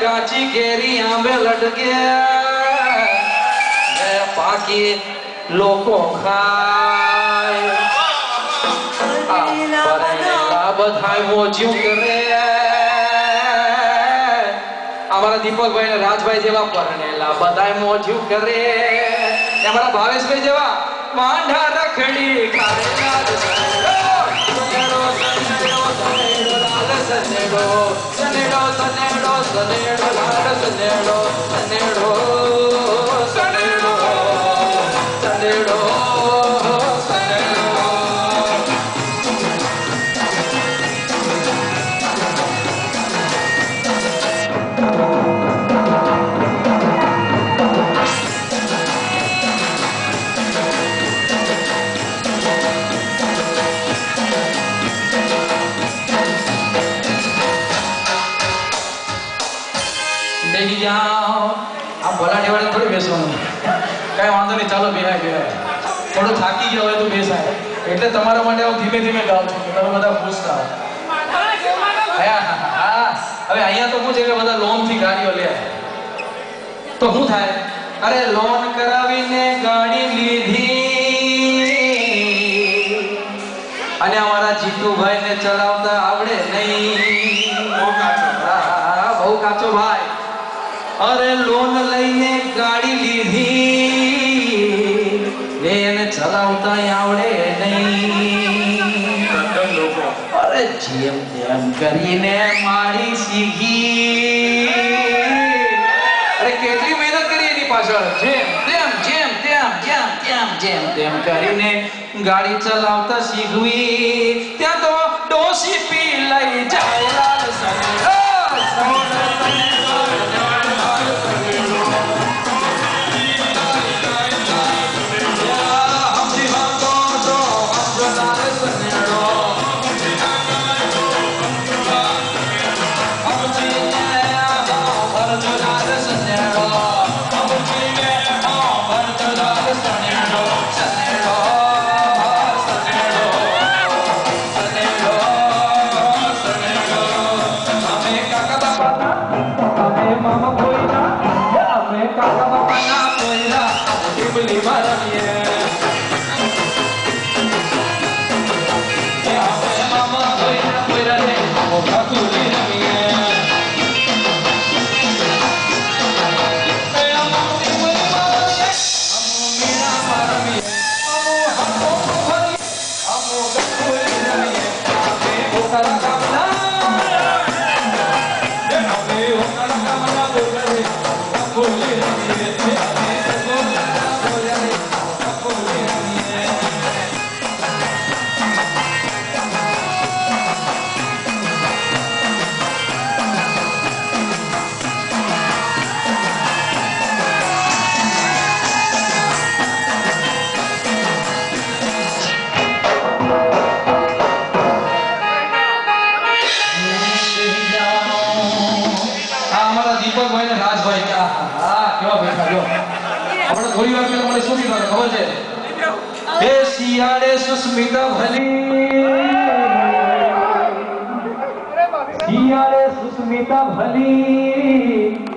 काची केरी आंबे लटके पाकी लोको खाय बधाई मोज्યું કરે અમારા દીપકભાઈ ને રાજભાઈ જેવા પરણેલા બધાય મોજ્યું કરે અમારા ભાવેશભાઈ જેવા માંઢા રખડી ખારેલા સનેડો સનેડો સનેડો સનેડો સનેડો લાલ સનેડો સનેડો સનેડો સનેડો आप बोला वाले थोड़ी बेसो कई वांधो नहीं चालो बेहाय बेहाय थोड़ो थाकी गयो होय तो बेसाय એટલે તમારા માટે હું ધીમે ધીમે ગાઉં છું કે તમે બધા ખુશ થાઓ હવે અહીંયા તો હું છે કે બધા લોન થી ગાડીઓ લે તો શું થાય અરે લોન કરાવીને ગાડી લીધી અને અમારા જીતુભાઈ ને ચલાવતા આવડે નહીં બહુ કાચો ભાઈ अरे लोन लईने गाड़ी लीधी लेने चलावता आवड़े नहीं अरे जेम तेम करीने मारी सीखी अरे કેટલી મહેનત કરી એની પાછળ જેમ તેમ કરીને ગાડી ચલાવતા શીખવી ત્યાં તો ડોસી પી લઈ જાય લાલ સનેડો थोड़ी बार पहले મને શું કીધું ખબર છે એ શિયાળે સુસ્મિતા ભલી શિયાળે સુસ્મિતા ભલી